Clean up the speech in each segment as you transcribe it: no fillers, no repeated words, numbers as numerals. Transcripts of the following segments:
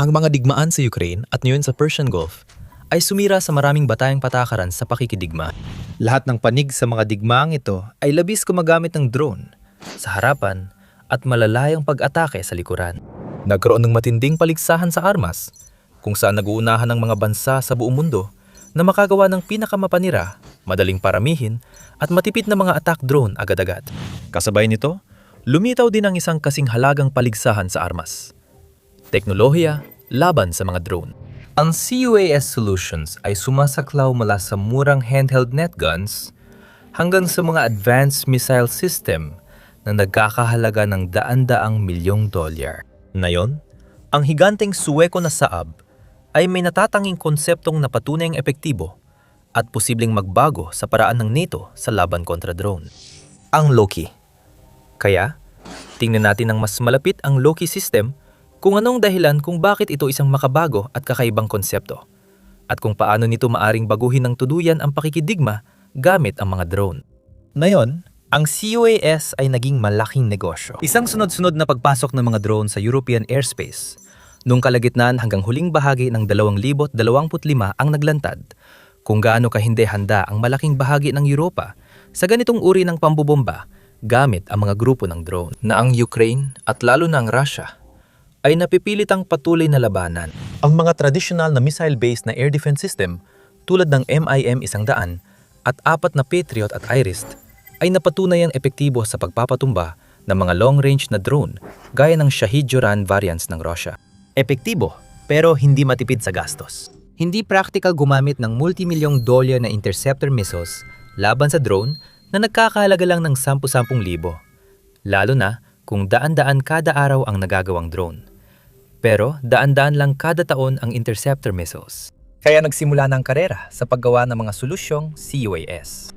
Ang mga digmaan sa Ukraine at ngayon sa Persian Gulf ay sumira sa maraming batayang patakaran sa pakikidigma. Lahat ng panig sa mga digmaang ito ay labis gumagamit ng drone sa harapan at malalayang pag-atake sa likuran. Nagkaroon ng matinding paligsahan sa armas kung saan nag-uunahan ng mga bansa sa buong mundo na makagawa ng pinakamapanira, madaling paramihin at matipid na mga attack drone agad-agad. Kasabay nito, lumitaw din ang isang kasing halagang paligsahan sa armas. Teknolohiya laban sa mga drone. Ang CUAS Solutions ay sumasaklaw mula sa murang handheld net guns hanggang sa mga advanced missile system na nagkakahalaga ng daan-daang milyong dolyar. Ngayon, ang higanteng Sueco na Saab ay may natatanging konseptong napatunayang epektibo at posibleng magbago sa paraan ng NATO sa laban kontra drone. Ang Loki. Kaya, tingnan natin ng mas malapit ang Loki system kung anong dahilan kung bakit ito isang makabago at kakaibang konsepto, at kung paano nito maaring baguhin ng tuluyan ang pakikidigma gamit ang mga drone. Ngayon, ang CUAS ay naging malaking negosyo. Isang sunod-sunod na pagpasok ng mga drone sa European airspace. Nung kalagitnaan hanggang huling bahagi ng 2025 ang naglantad, kung gaano kahindi handa ang malaking bahagi ng Europa sa ganitong uri ng pambobomba gamit ang mga grupo ng drone na ang Ukraine at lalo na ang Russia ay napipilitang patuloy na labanan. Ang mga tradisyonal na missile-based na air defense system tulad ng MIM-100 at 4 na Patriot at IRIS-T ay napatunayang epektibo sa pagpapatumba ng mga long-range na drone gaya ng Shahid-Joran variants ng Russia. Epektibo pero hindi matipid sa gastos. Hindi practical gumamit ng multimilyong dolyar na interceptor missiles laban sa drone na nagkakahalaga lang ng 10,000 lalo na kung daan-daan kada araw ang nagagawang drone. Pero daan-daan lang kada taon ang interceptor missiles. Kaya nagsimula na ang karera sa paggawa ng mga solusyong CUAS.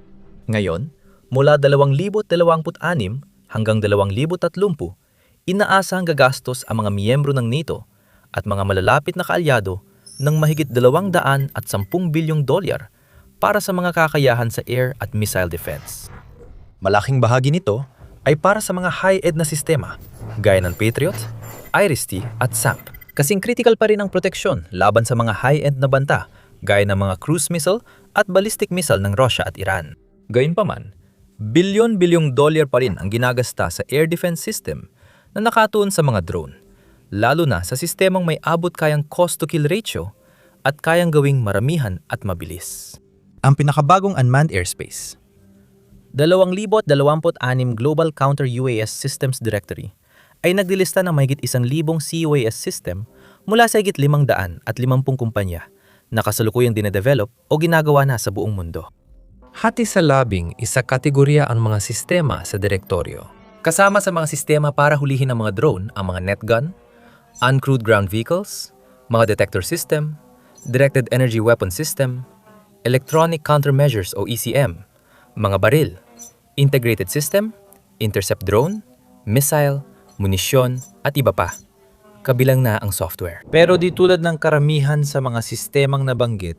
Ngayon, mula 2026 hanggang 2030, inaasahang gagastos ang mga miyembro ng NATO at mga malalapit na kaalyado ng mahigit 210 bilyong dolyar para sa mga kakayahan sa air at missile defense. Malaking bahagi nito ay para sa mga high-end na sistema gaya ng Patriot, IRIS-T at SAMP. Kasing critical pa rin ang proteksyon laban sa mga high-end na banta gaya ng mga cruise missile at ballistic missile ng Russia at Iran. Gayunpaman, bilyon-bilyong dolyar pa rin ang ginagasta sa air defense system na nakatuon sa mga drone, lalo na sa sistemang may abot kayang cost-to-kill ratio at kayang gawing maramihan at mabilis. Ang pinakabagong unmanned airspace. 2026 Global Counter-UAS Systems Directory ay nagdilista ng mahigit 1,000 CUAS system mula sa higit 550 kumpanya na kasalukuyang dinedevelop o ginagawa na sa buong mundo. Hati sa labing isa kategorya ang mga sistema sa direktoryo. Kasama sa mga sistema para hulihin ang mga drone ang mga net gun, uncrewed ground vehicles, mga detector system, directed energy weapon system, electronic countermeasures o ECM, mga baril, integrated system, intercept drone, missile, munisyon at iba pa. Kabilang na ang software. Pero di tulad ng karamihan sa mga sistemang nabanggit,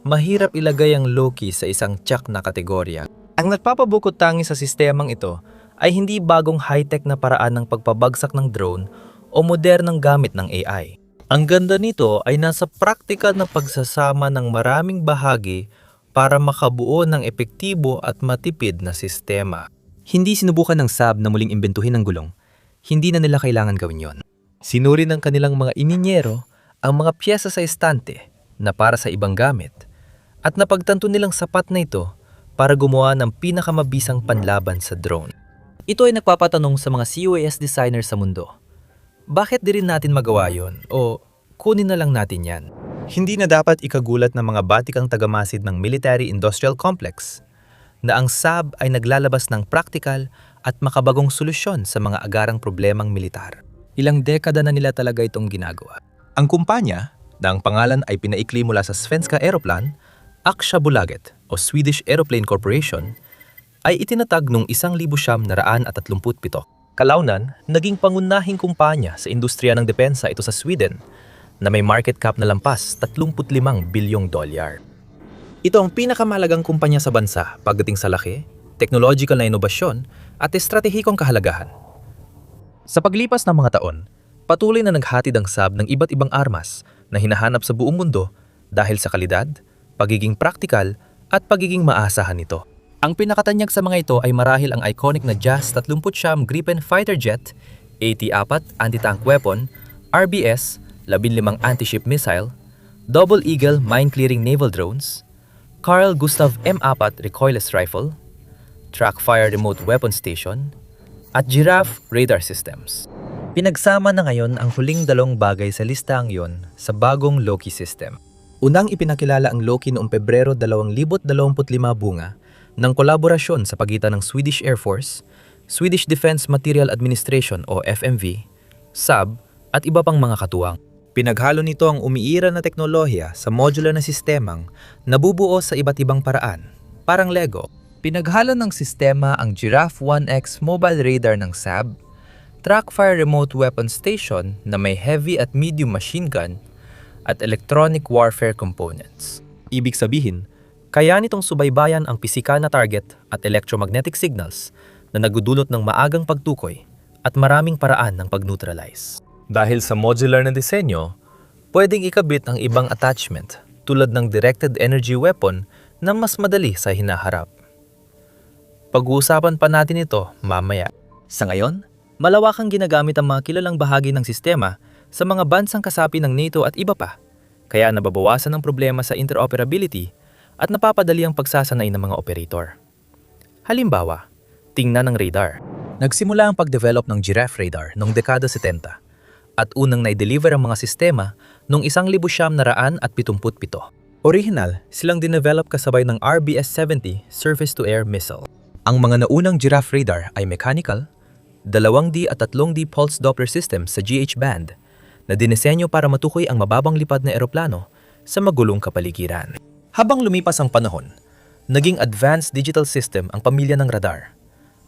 mahirap ilagay ang Loki sa isang tiyak na kategorya. Ang nagpapabukod tangi sa sistemang ito ay hindi bagong high-tech na paraan ng pagpabagsak ng drone o modernang gamit ng AI. Ang ganda nito ay nasa praktikal na pagsasama ng maraming bahagi para makabuo ng epektibo at matipid na sistema. Hindi sinubukan ng SAB na muling imbentuhin ng gulong. Hindi na nila kailangan gawin yon. Sinuri ng kanilang mga ininyero ang mga piyesa sa estante na para sa ibang gamit at napagtanto nilang sapat na ito para gumawa ng pinakamabisang panlaban sa drone. Ito ay nagpapatanong sa mga CUAS designers sa mundo. Bakit di rin natin magawa yon o kunin na lang natin yan? Hindi na dapat ikagulat ng mga batikang tagamasid ng military-industrial complex na ang SAB ay naglalabas ng praktikal at makabagong solusyon sa mga agarang problemang militar. Ilang dekada na nila talaga itong ginagawa. Ang kumpanya, na ang pangalan ay pinaikli mula sa Svenska Aeroplan, Aktiebolaget o Swedish Aeroplane Corporation, ay itinatag noong 1937. Kalaunan, naging pangunahing kumpanya sa industriya ng depensa ito sa Sweden na may market cap na lampas 35 bilyong dolyar. Ito ang pinakamahalagang kumpanya sa bansa pagdating sa laki, technological na inobasyon at estratehikong kahalagahan. Sa paglipas ng mga taon, Patuloy na naghatid ang SAB ng iba't ibang armas na hinahanap sa buong mundo dahil sa kalidad, pagiging praktikal at pagiging maasahan nito. Ang pinakatanyag sa mga ito ay marahil ang iconic na JAS-39 Gripen fighter jet, AT-4 anti-tank weapon, RBS, 15 anti-ship missile, Double Eagle mine-clearing naval drones, Carl Gustav M4 recoilless rifle, Trackfire remote weapon station, at Giraffe radar systems. Pinagsama na ngayon ang huling dalawang bagay sa listaang yon sa bagong Loki system. Unang ipinakilala ang Loki noong Pebrero 2025 bunga ng kolaborasyon sa pagitan ng Swedish Air Force, Swedish Defense Material Administration o FMV, SAB at iba pang mga katuwang. Pinaghalo nito ang umiira na teknolohiya sa modular na sistemang nabubuo sa iba't ibang paraan, parang Lego. Pinaghalo ng sistema ang Giraffe 1X mobile radar ng SAB, Trackfire remote weapon station na may heavy at medium machine gun, at electronic warfare components. Ibig sabihin, kaya nitong subaybayan ang pisikal na target at electromagnetic signals na nagdudulot ng maagang pagtukoy at maraming paraan ng pag-neutralize. Dahil sa modular na disenyo, pwedeng ikabit ang ibang attachment tulad ng directed energy weapon na mas madali sa hinaharap. Pag-uusapan pa natin ito mamaya. Sa ngayon, malawakang ginagamit ang mga kilalang bahagi ng sistema sa mga bansang kasapi ng NATO at iba pa, kaya nababawasan ang problema sa interoperability at napapadali ang pagsasanay ng mga operator. Halimbawa, tingnan ng radar. Nagsimula ang pag-develop ng Giraffe radar noong dekada 70 at unang na-deliver ang mga sistema noong 1977. Original, silang dinevelop kasabay ng RBS-70 surface-to-air missile. Ang mga naunang Giraffe radar ay mechanical, 2D at 3D pulse Doppler system sa GH band na dinisenyo para matukoy ang mababang lipad na eroplano sa magulong kapaligiran. Habang lumipas ang panahon, naging advanced digital system ang pamilya ng radar,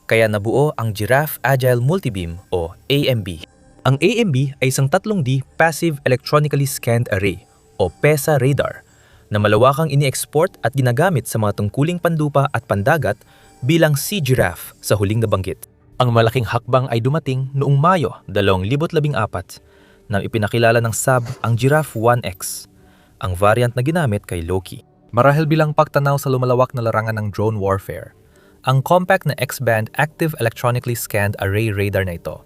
kaya nabuo ang Giraffe Agile Multibeam o AMB. Ang AMB ay isang 3D Passive Electronically Scanned Array o PESA radar na malawakang ini-export at ginagamit sa mga tungkuling panlupa at pandagat bilang Sea Giraffe sa huling nabanggit. Ang malaking hakbang ay dumating noong Mayo 2014 na ipinakilala ng SAB ang Giraffe 1X, ang variant na ginamit kay Loki. Marahil bilang pagtanaw sa lumalawak na larangan ng drone warfare, ang compact na X-band Active Electronically Scanned Array radar na ito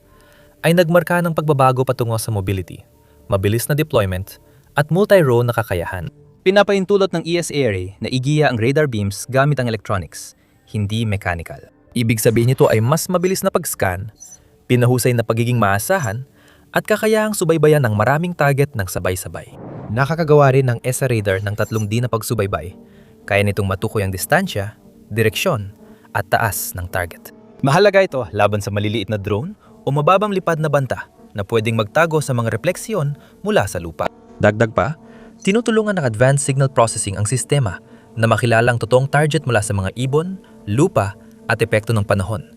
ay nagmarka ng pagbabago patungo sa mobility, mabilis na deployment, at multi-row na kakayahan. Pinapaintulot ng ESA array na igiya ang radar beams gamit ang electronics, hindi mechanical. Ibig sabihin nito ay mas mabilis na pag-scan, pinahusay na pagiging maasahan, at kakayahang subaybayan ng maraming target ng sabay-sabay. Nakakagawa rin ng ESA radar ng 3D na pagsubaybay, kaya nitong matukoy ang distansya, direksyon, at taas ng target. Mahalaga ito laban sa maliliit na drone o mababang lipad na banta na pwedeng magtago sa mga refleksyon mula sa lupa. Dagdag pa, tinutulungan ng advanced signal processing ang sistema na makilala ang totoong target mula sa mga ibon, lupa at epekto ng panahon,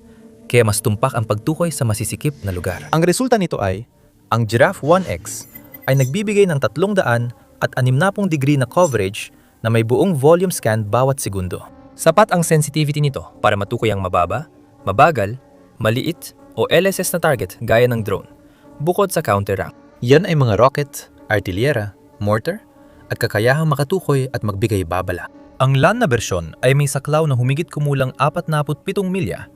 kaya mas tumpak ang pagtukoy sa masisikip na lugar. Ang resulta nito ay, ang Giraffe 1X ay nagbibigay ng 360 degree na coverage na may buong volume scan bawat segundo. Sapat ang sensitivity nito para matukoy ang mababa, mabagal, maliit o LSS na target gaya ng drone, bukod sa counter-rank. Yan ay mga rocket, artilyera, mortar, at kakayahang makatukoy at magbigay babala. Ang land na bersyon ay may saklaw na humigit kumulang 47 milya,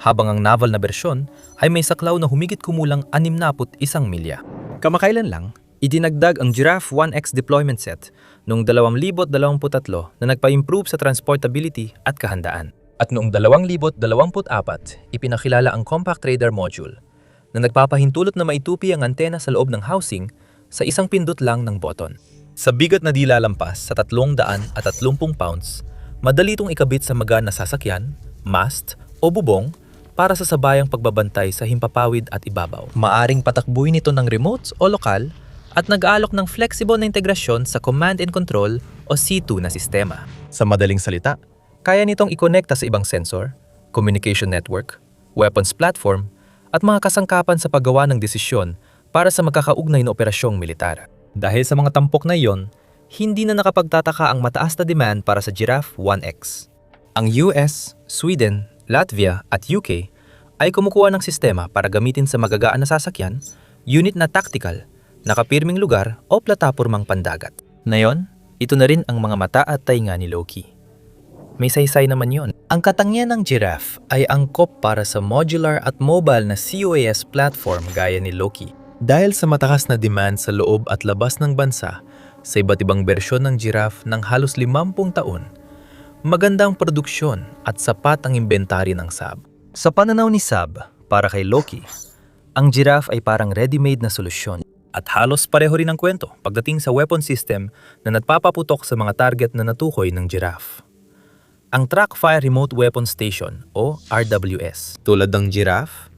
habang ang naval na bersyon ay may saklaw na humigit kumulang 61 milya. Kamakailan lang, idinagdag ang Giraffe 1X deployment set noong 2023 na nagpa-improve sa transportability at kahandaan. At noong 2024, ipinakilala ang Compact Radar Module na nagpapahintulot na maitupi ang antena sa loob ng housing sa isang pindot lang ng button. Sa bigat na di lalampas sa 330 pounds, madali itong ikabit sa magaan na sasakyan, mast o bubong para sa sabayang pagbabantay sa himpapawid at ibabaw. Maaring patakbuhin ito ng remote o lokal at nag-aalok ng flexible na integrasyon sa command and control o C2 na sistema. Sa madaling salita, kaya nitong ikonekta sa ibang sensor, communication network, weapons platform, at mga kasangkapan sa paggawa ng desisyon para sa magkakaugnay na operasyong militar. Dahil sa mga tampok na iyon, hindi na nakapagtataka ang mataas na demand para sa Giraffe 1X. Ang US, Sweden, Latvia at UK ay kumukuha ng sistema para gamitin sa magagaan na sasakyan, unit na tactical, nakapirming lugar o platapormang pandagat. Ngayon, ito na rin ang mga mata at tainga ni Loki. May saysay naman yon. Ang katangian ng Giraffe ay angkop para sa modular at mobile na COAS platform gaya ni Loki. Dahil sa matakas na demand sa loob at labas ng bansa sa iba't ibang bersyon ng Giraffe ng halos 50 taon, magandang produksyon at sapat ang inventory ng Saab. Sa pananaw ni Saab, para kay Loki, ang Giraffe ay parang ready-made na solusyon at halos pareho rin ang kwento pagdating sa weapon system na nagpapaputok sa mga target na natukoy ng Giraffe. Ang Trackfire Remote Weapon Station o RWS. Tulad ng Giraffe,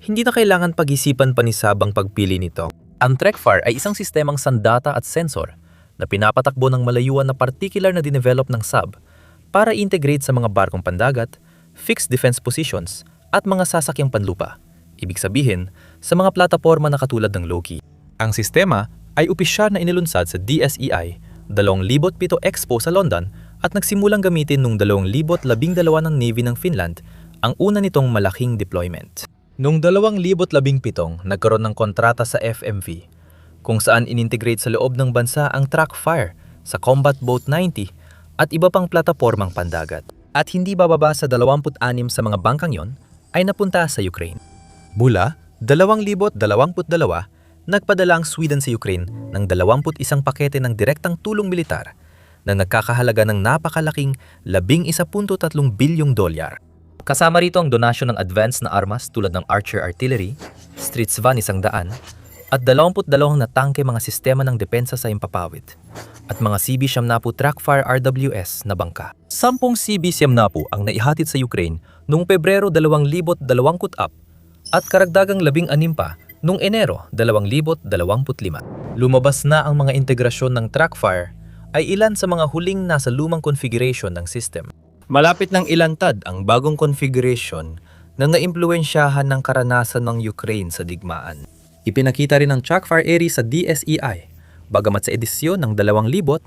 hindi na kailangan pag-isipan pa ni Saab ang pagpili nito. Ang Trackfire ay isang sistemang sandata at sensor na pinapatakbo ng malayuan na particular na dinevelop ng Saab para integrate sa mga barkong pandagat, fixed defense positions at mga sasakyang panlupa. Ibig sabihin, sa mga plataporma na katulad ng Loki. Ang sistema ay opisyal na inilunsad sa DSEI 2007 Expo sa London at nagsimulang gamitin noong 2012 ng Navy ng Finland ang una nitong malaking deployment. Noong 2017, nagkaroon ng kontrata sa FMV kung saan inintegrate sa loob ng bansa ang Trackfire sa Combat Boat 90 at iba pang platapormang pandagat. At hindi bababa sa 26 sa mga bangkang yon ay napunta sa Ukraine. Mula 2022, nagpadala ang Sweden sa Ukraine ng 21 pakete ng direktang tulong militar na nagkakahalaga ng napakalaking $11.3 bilyong. Kasama rito ang donasyon ng advanced na armas tulad ng Archer Artillery, Stridsvan 100, at 22 na tangke mga sistema ng depensa sa impapawid, at mga CB-70 Trackfire RWS na bangka. 10 CB-70 ang naihatid sa Ukraine noong Pebrero 2024 at karagdagang 16 pa noong Enero 2025. Lumabas na ang mga integrasyon ng Trackfire ay ilan sa mga huling nasa lumang configuration ng system. Malapit ng ilantad ang bagong configuration na naimpluwensyahan ng karanasan ng Ukraine sa digmaan. Ipinakita rin ang Trackfire Ares sa DSEI, bagamat sa edisyon ng 2025.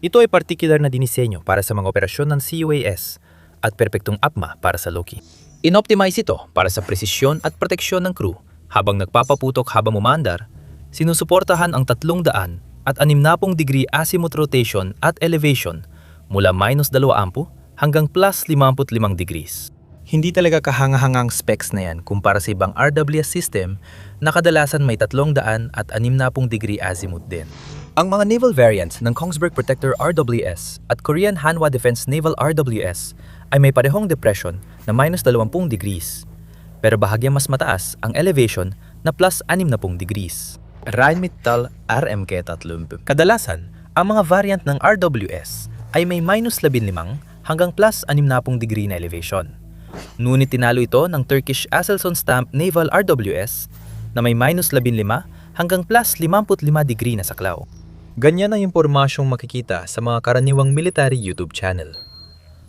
Ito ay particular na dinisenyo para sa mga operasyon ng COAS at perpektong APMA para sa Loki. Inoptimize ito para sa presisyon at proteksyon ng crew habang nagpapaputok habang umandar, sinusuportahan ang 300 at 60 degree azimuth rotation at elevation mula -2 ampo hanggang +55 degrees. Hindi talaga kahanga-hangang specs na yan kumpara sa ibang RWS system na kadalasan may 300 at 60 degree azimuth din. Ang mga naval variants ng Kongsberg Protector RWS at Korean Hanwha Defense Naval RWS ay may parehong depression na -20 degrees, pero bahagyang mas mataas ang elevation na +60 degrees. Rheinmetall RMK-30. Kadalasan, ang mga variant ng RWS ay may -15 hanggang +60 degree na elevation. Ngunit tinalo ito ng Turkish Aselson Stamp Naval RWS na may -15 hanggang +55 degree na saklaw. Ganyan ang impormasyong makikita sa mga karaniwang military YouTube channel.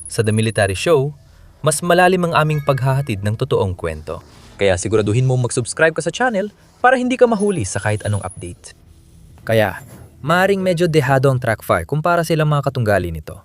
Sa The Military Show, mas malalim ang aming paghahatid ng totoong kwento. Kaya siguraduhin mo mag-subscribe ka sa channel para hindi ka mahuli sa kahit anong update. Kaya, maaaring medyo dehado ang Trackfire kumpara sa ilang mga katunggali nito.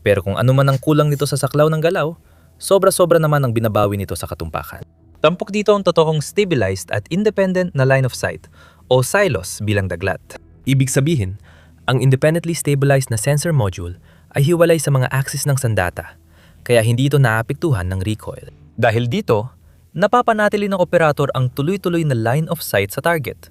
Pero kung ano man ang kulang nito sa saklaw ng galaw, sobra-sobra naman ang binabawi nito sa katumpakan. Tampok dito ang totoong stabilized at independent na line of sight o silos bilang daglat. Ibig sabihin, ang independently stabilized na sensor module ay hiwalay sa mga axis ng sandata, kaya hindi ito naapektuhan ng recoil. Dahil dito, napapanatili ng operator ang tuloy-tuloy na line of sight sa target,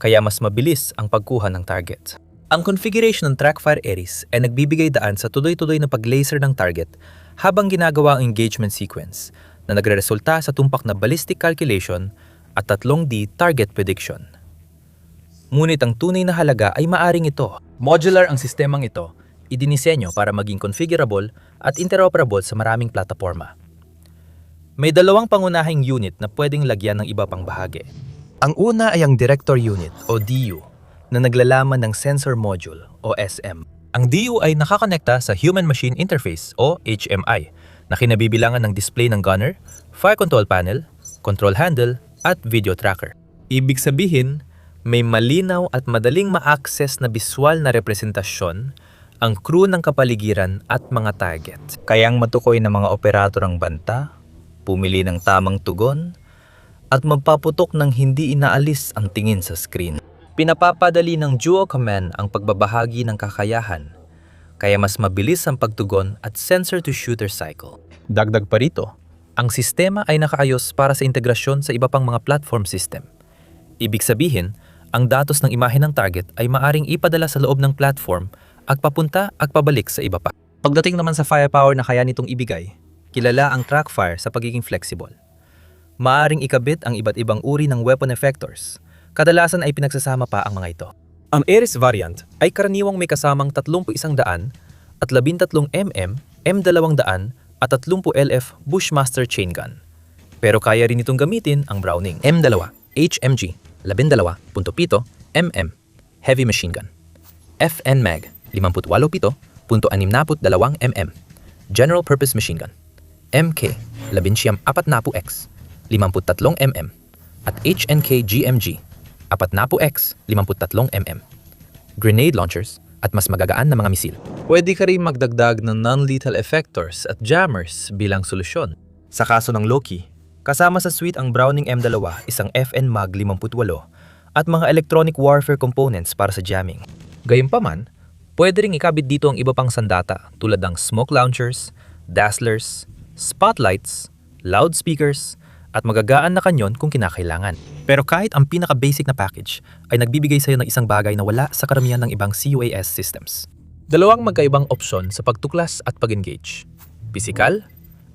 kaya mas mabilis ang pagkuha ng target. Ang configuration ng Trackfire Ares ay nagbibigay daan sa tuloy-tuloy na pag-laser ng target habang ginagawa ang engagement sequence na nagreresulta sa tumpak na ballistic calculation at 3D target prediction. Ngunit ang tunay na halaga ay maaring ito. Modular ang sistemang ito, idinisenyo para maging configurable at interoperable sa maraming plataporma. May dalawang pangunahing unit na pwedeng lagyan ng iba pang bahagi. Ang una ay ang Director Unit o DU na naglalaman ng Sensor Module o SM. Ang DU ay nakakonekta sa Human Machine Interface o HMI na kinabibilangan ng display ng gunner, fire control panel, control handle at video tracker. Ibig sabihin, may malinaw at madaling ma-access na visual na representasyon ang crew ng kapaligiran at mga target. Kayang matukoy ng mga operator ang banta, pumili ng tamang tugon, at magpaputok ng hindi inaalis ang tingin sa screen. Pinapapadali ng dual command ang pagbabahagi ng kakayahan, kaya mas mabilis ang pagtugon at sensor-to-shooter cycle. Dagdag pa rito, ang sistema ay nakaayos para sa integrasyon sa iba pang mga platform system. Ibig sabihin, ang datos ng imahe ng target ay maaring ipadala sa loob ng platform at papunta at pabalik sa iba pa. Pagdating naman sa firepower na kaya nitong ibigay, kilala ang Trackfire sa pagiging flexible. Maaring ikabit ang iba't ibang uri ng weapon effectors. Kadalasan ay pinagsasama pa ang mga ito. Ang Ares variant ay karaniwang may kasamang 31 at 13mm, M200 at 30 LF Bushmaster chain gun. Pero kaya rin itong gamitin ang Browning M2 HMG 12.7 mm heavy machine gun. FN Mag 58.62 mm general purpose machine gun. MK 1140X 53 mm at HNK GMG 40X 53 mm. Grenade launchers at mas magagaan na mga misil. Pwede ka rin magdagdag ng non-lethal effectors at jammers bilang solusyon. Sa kaso ng Loki, kasama sa suite ang Browning M2, isang FN Mag 58 at mga electronic warfare components para sa jamming. Gayunpaman, pwede ring ikabit dito ang iba pang sandata tulad ng smoke launchers, dazzlers, spotlights, loudspeakers, at magagaan na kanyon kung kinakailangan. Pero kahit ang pinaka-basic na package ay nagbibigay sa iyo ng isang bagay na wala sa karamihan ng ibang CUAS systems. Dalawang magkaibang opsyon sa pagtuklas at pag-engage. Physical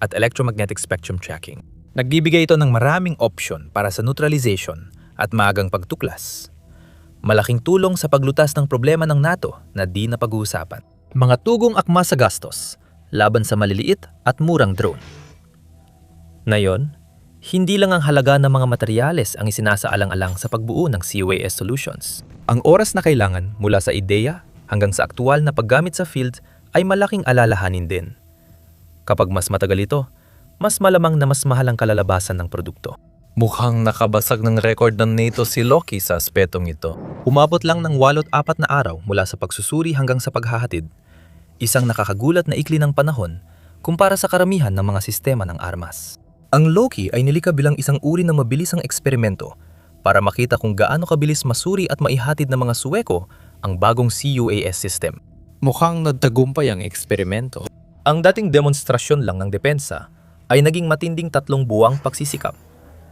at electromagnetic spectrum tracking. Nagbibigay ito ng maraming opsyon para sa neutralization at maagang pagtuklas. Malaking tulong sa paglutas ng problema ng NATO na di na pag-uusapan. Mga tugong akma sa gastos, laban sa maliliit at murang drone. Ngayon, hindi lang ang halaga ng mga materyales ang isinasaalang-alang sa pagbuo ng CUAS solutions. Ang oras na kailangan mula sa ideya hanggang sa aktual na paggamit sa field ay malaking alalahanin din. Kapag mas matagal ito, mas malamang na mas mahal ang kalalabasan ng produkto. Mukhang nakabasag ng record ng NATO si Loki sa aspetong ito. Umabot lang ng 84 na araw mula sa pagsusuri hanggang sa paghahatid. Isang nakakagulat na ikli ng panahon kumpara sa karamihan ng mga sistema ng armas. Ang Loki ay nilikha bilang isang uri ng mabilisang eksperimento para makita kung gaano kabilis masuri at maihatid ng mga Suweko ang bagong CUAS system. Mukhang nagtagumpay ang eksperimento. Ang dating demonstrasyon lang ng depensa ay naging matinding 3 buwang pagsisikap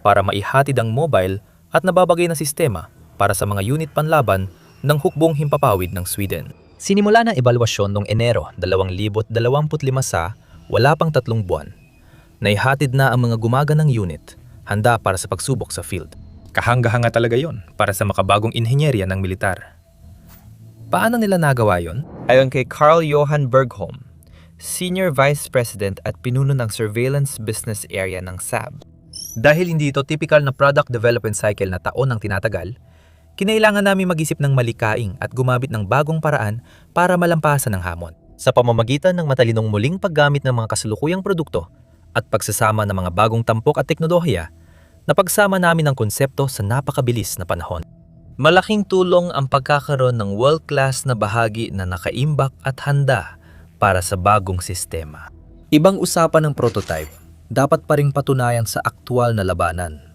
para maihatid ang mobile at nababagay na sistema para sa mga unit panlaban ng hukbong himpapawid ng Sweden. Sinimula na ebalwasyon noong Enero 2025 sa wala pang 3 buwan. Naihatid na ang mga gumaganang unit, handa para sa pagsubok sa field. Kahanga-hanga talaga yon para sa makabagong inhenyerya ng militar. Paano nila nagawa yon? Ayon kay Carl Johan Bergholm, Senior Vice President at pinuno ng Surveillance Business Area ng SAB. Dahil hindi ito typical na product development cycle na taon ang tinatagal, kinailangan namin mag-isip ng malikaing at gumamit ng bagong paraan para malampasan ang hamon. Sa pamamagitan ng matalinong muling paggamit ng mga kasalukuyang produkto, at pagsasama ng mga bagong tampok at teknolohiya, napagsama namin ang konsepto sa napakabilis na panahon. Malaking tulong ang pagkakaroon ng world-class na bahagi na nakaimbak at handa para sa bagong sistema. Ibang usapan ng prototype, dapat pa ring patunayan sa aktual na labanan.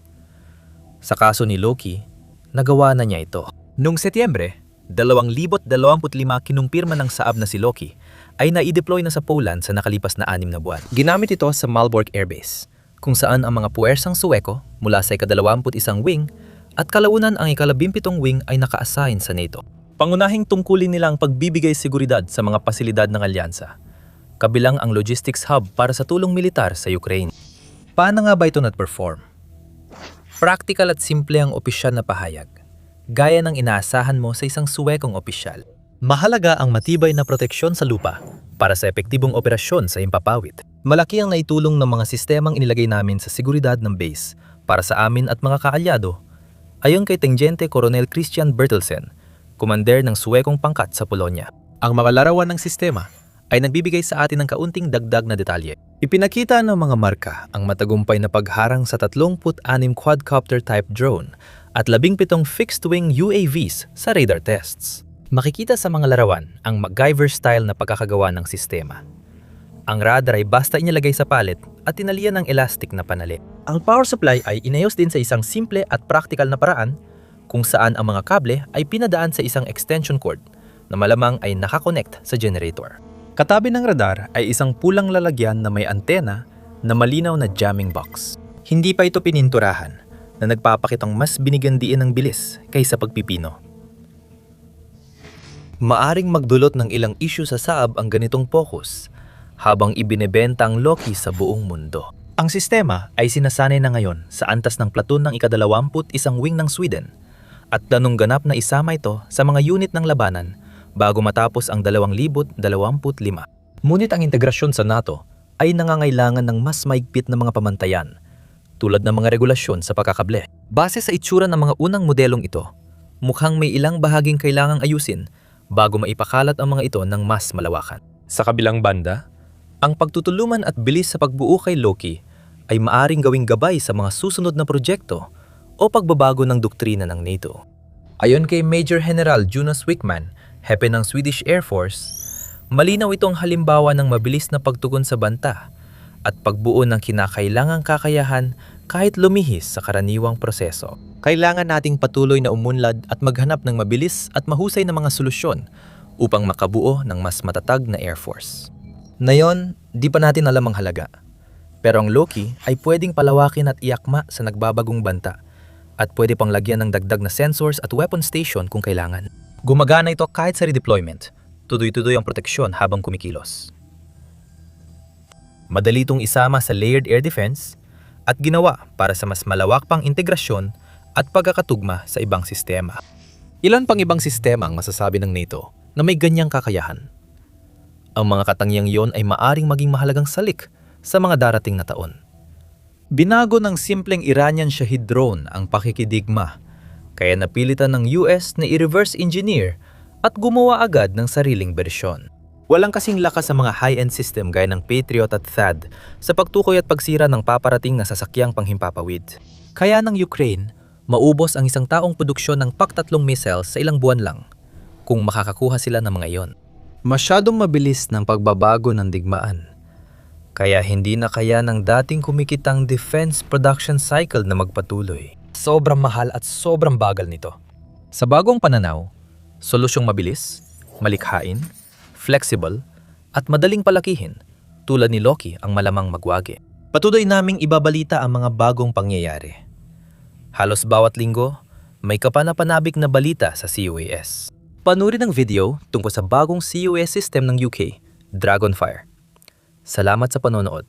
Sa kaso ni Loki, nagawa na niya ito. Noong Setyembre, 2025 kinumpirma ng Saab na si Loki ay na-i-deploy na sa Poland sa nakalipas na 6 na buwan. Ginamit ito sa Malbork Air Base, kung saan ang mga puwersang Suweko mula sa ika-21 wing at kalaunan ang ika-17 wing ay naka-assign sa NATO. Pangunahing tungkulin nila ang pagbibigay seguridad sa mga pasilidad ng alyansa, kabilang ang logistics hub para sa tulong militar sa Ukraine. Paano nga ba ito nag-perform? Practical at simple ang opisyal na pahayag, gaya ng inaasahan mo sa isang Suwekong opisyal. Mahalaga ang matibay na proteksyon sa lupa para sa epektibong operasyon sa himpapawid. Malaki ang naitulong ng mga sistemang inilagay namin sa seguridad ng base para sa amin at mga kaalyado, ayon kay Tangente Coronel Christian Bertelsen, commander ng Suwekong pangkat sa Polonia. Ang mga larawan ng sistema ay nagbibigay sa atin ng kaunting dagdag na detalye. Ipinakita ng mga marka ang matagumpay na pagharang sa 36 quadcopter type drone at 17 fixed-wing UAVs sa radar tests. Makikita sa mga larawan ang MacGyver style na pagkakagawa ng sistema. Ang radar ay basta inilagay sa palet at tinalian ng elastic na panali. Ang power supply ay inayos din sa isang simple at practical na paraan kung saan ang mga kable ay pinadaan sa isang extension cord na malamang ay nakakonect sa generator. Katabi ng radar ay isang pulang lalagyan na may antena na malinaw na jamming box. Hindi pa ito pininturahan na nagpapakitang mas binigyan diin ng bilis kaysa pagpipino. Maaring magdulot ng ilang issue sa Saab ang ganitong focus habang ibinebenta ang Loki sa buong mundo. Ang sistema ay sinasanay na ngayon sa antas ng platoon ng ika-21 wing ng Sweden at planong ganap na isama ito sa mga unit ng labanan bago matapos ang 2025. Ngunit ang integrasyon sa NATO ay nangangailangan ng mas maigpit na mga pamantayan tulad ng mga regulasyon sa pagkakable. Base sa itsura ng mga unang modelong ito, mukhang may ilang bahaging kailangang ayusin bago maipakalat ang mga ito ng mas malawakan. Sa kabilang banda, ang pagtutulungan at bilis sa pagbuo kay Loki ay maaring gawing gabay sa mga susunod na proyekto o pagbabago ng doktrina ng NATO. Ayon kay Major General Jonas Wickman, hepe ng Swedish Air Force, malinaw itong halimbawa ng mabilis na pagtugon sa banta at pagbuo ng kinakailangang kakayahan kahit lumihis sa karaniwang proseso. Kailangan nating patuloy na umunlad at maghanap ng mabilis at mahusay na mga solusyon upang makabuo ng mas matatag na Air Force. Ngayon, di pa natin alam ang halaga. Pero ang Loki ay pwedeng palawakin at iakma sa nagbabagong banta at pwede pang lagyan ng dagdag na sensors at weapon station kung kailangan. Gumagana ito kahit sa redeployment. Tuloy-tuloy ang proteksyon habang kumikilos. Madali itong isama sa layered air defense at ginawa para sa mas malawak pang integrasyon at pagkakatugma sa ibang sistema. Ilan pang ibang sistema ang masasabi ng NATO na may ganyang kakayahan? Ang mga katangiang iyon ay maaring maging mahalagang salik sa mga darating na taon. Binago ng simpleng Iranian Shahid drone ang pakikidigma, kaya napilitan ng US na i-reverse engineer at gumawa agad ng sariling bersyon. Walang kasing lakas sa mga high-end system gaya ng Patriot at THAAD sa pagtukoy at pagsira ng paparating na sasakyang panghimpapawid. Kaya ng Ukraine, maubos ang isang taong produksyon ng PAC-3 missiles sa ilang buwan lang kung makakakuha sila ng mga iyon. Masyadong mabilis ng pagbabago ng digmaan. Kaya hindi na kaya ng dating kumikitang defense production cycle na magpatuloy. Sobrang mahal at sobrang bagal nito. Sa bagong pananaw, solusyong mabilis, malikhain, flexible, at madaling palakihin tulad ni Loki ang malamang magwagi. Patuloy naming ibabalita ang mga bagong pangyayari. Halos bawat linggo, may kapanapanabik na balita sa CUAS. Panurin ang video tungkol sa bagong CUAS system ng UK, Dragonfire. Salamat sa panonood.